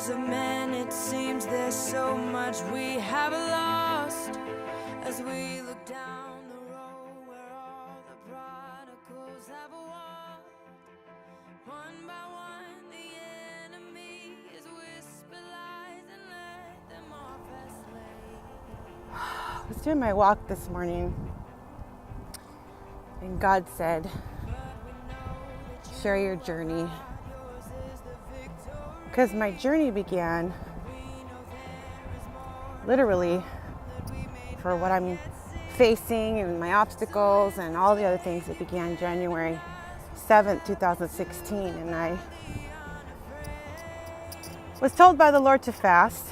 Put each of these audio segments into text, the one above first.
eyes of men, it seems there's so much we have lost as we look down the road where all the prodigals have walked. One by one, the enemy is whisper lies and let them off as slaves. I was doing my walk this morning, and God said, share your journey. Because my journey began literally for what I'm facing and my obstacles and all the other things. It began January 7th, 2016, and I was told by the Lord to fast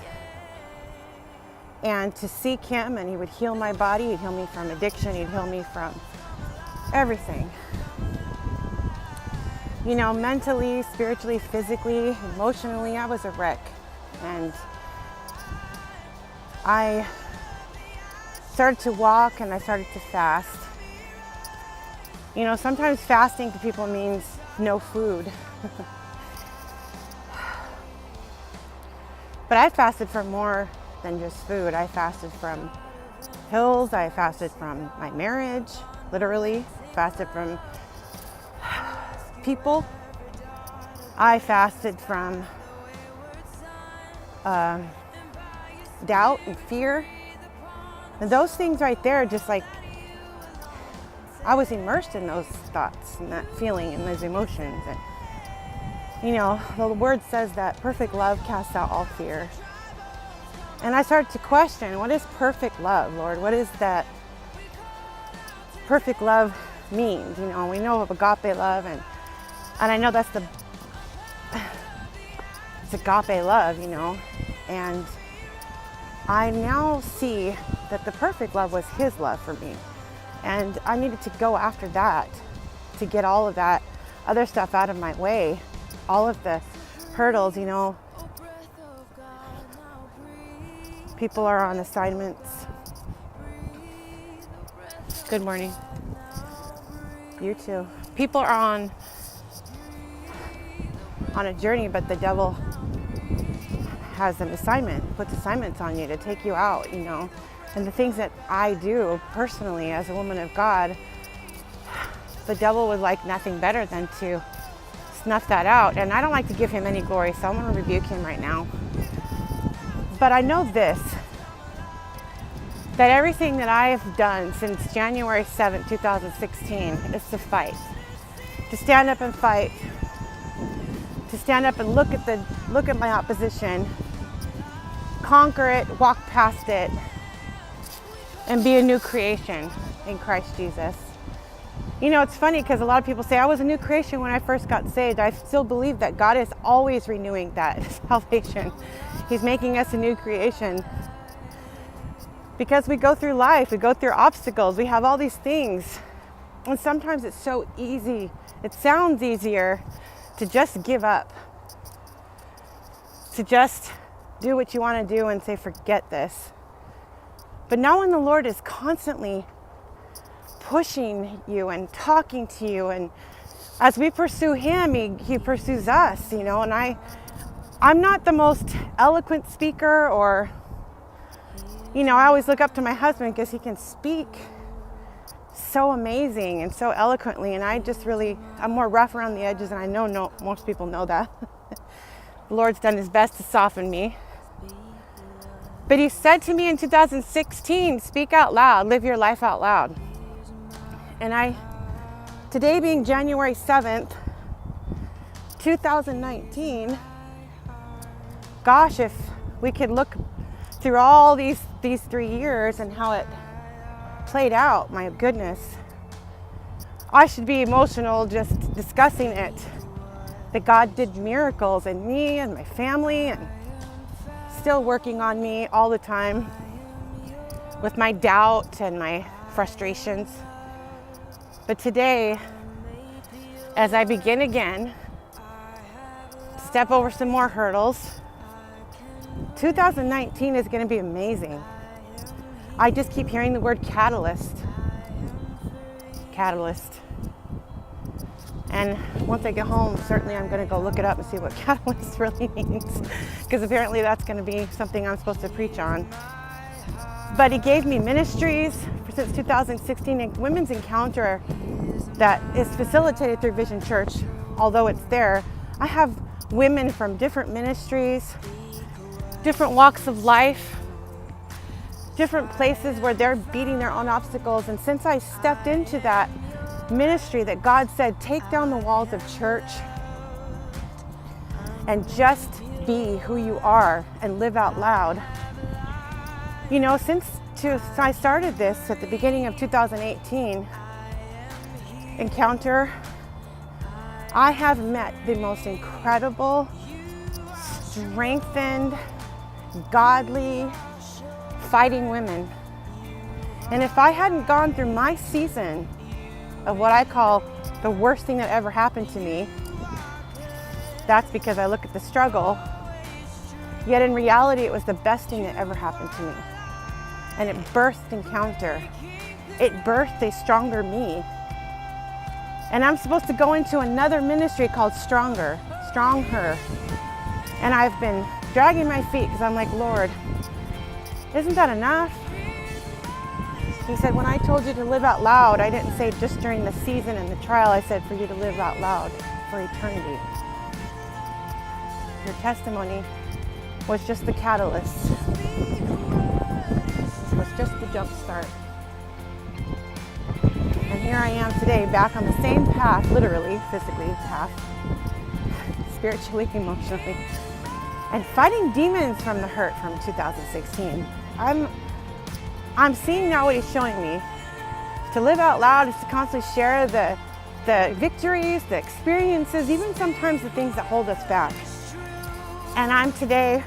and to seek Him, and He would heal my body. He'd heal me from addiction. He'd heal me from everything. You know, mentally, spiritually, physically, emotionally, I was a wreck. And I started to walk and I started to fast. You know, sometimes fasting to people means no food. But I fasted for more than just food. I fasted from pills. I fasted from my marriage, literally. Fasted from people. I fasted from doubt and fear. And those things right there, just like, I was immersed in those thoughts and that feeling and those emotions. And, you know, the word says that perfect love casts out all fear. And I started to question, what is perfect love, Lord? What is that perfect love means? You know, we know of agape love, and I know that's it's agape love, you know. And I now see that the perfect love was His love for me. And I needed to go after that to get all of that other stuff out of my way. All of the hurdles, you know. People are on assignments. Good morning. You too. People are on a journey, but the devil has an assignment, puts assignments on you to take you out, you know. And the things that I do personally as a woman of God, the devil would like nothing better than to snuff that out. And I don't like to give him any glory, so I'm going to rebuke him right now. But I know this, that everything that I have done since January 7th, 2016 is to fight, to stand up and fight, to stand up and look at my opposition, conquer it, walk past it, and be a new creation in Christ Jesus. You know, it's funny because a lot of people say, I was a new creation when I first got saved. I still believe that God is always renewing that salvation. He's making us a new creation. Because we go through life, we go through obstacles, we have all these things. And sometimes it's so easy, it sounds easier to just give up, to just do what you want to do and say, forget this. But now when the Lord is constantly pushing you and talking to you, and as we pursue Him, He pursues us, you know. And I'm not the most eloquent speaker, or, you know, I always look up to my husband because he can speak so amazing and so eloquently, and I'm more rough around the edges, and I know most people know that. The Lord's done His best to soften me. But He said to me in 2016, speak out loud, live your life out loud. And today being January 7th, 2019, gosh, if we could look through all these 3 years and how it played out, my goodness. I should be emotional just discussing it, that God did miracles in me and my family, and still working on me all the time with my doubt and my frustrations. But today, as I begin again, step over some more hurdles, 2019 is going to be amazing. I just keep hearing the word catalyst. Catalyst. then once I get home, certainly I'm going to go look it up and see what catalyst really means, because apparently that's going to be something I'm supposed to preach on. But he gave me ministries since 2016, a women's encounter that is facilitated through Vision Church. Although it's there, I have women from different ministries, different walks of life, different places where they're beating their own obstacles. And since I stepped into that ministry, that God said, take down the walls of church and just be who you are and live out loud. You know, since I started this at the beginning of 2018 encounter, I have met the most incredible, strengthened, godly, fighting women. And if I hadn't gone through my season of what I call the worst thing that ever happened to me, that's because I look at the struggle, yet in reality it was the best thing that ever happened to me. And it birthed encounter. It birthed a stronger me. And I'm supposed to go into another ministry called Strong Her. And I've been dragging my feet because I'm like, Lord, isn't that enough? He said, when I told you to live out loud, I didn't say just during the season and the trial. I said for you to live out loud for eternity. Your testimony was just the catalyst. It was just the jump start. And here I am today, back on the same path, literally, physically path, spiritually, emotionally, and fighting demons from the hurt from 2016. I'm seeing now what he's showing me. To live out loud is to constantly share the victories, the experiences, even sometimes the things that hold us back. And I'm today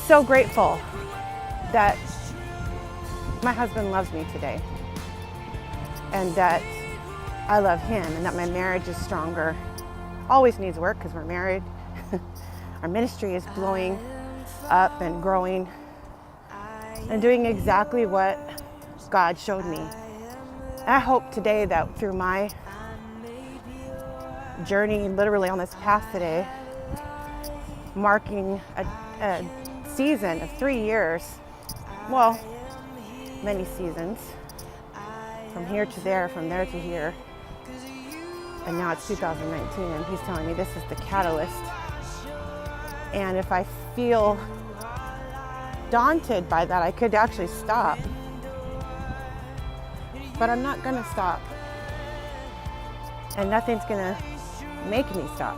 so grateful that my husband loves me today, and that I love him, and that my marriage is stronger. Always needs work because we're married. Our ministry is blowing up and growing and doing exactly what God showed me. And I hope today that through my journey, literally on this path today, marking a season of 3 years, well, many seasons, from here to there, from there to here, and now it's 2019, and he's telling me this is the catalyst. And if I feel daunted by that, I could actually stop. But I'm not gonna stop. And nothing's gonna make me stop.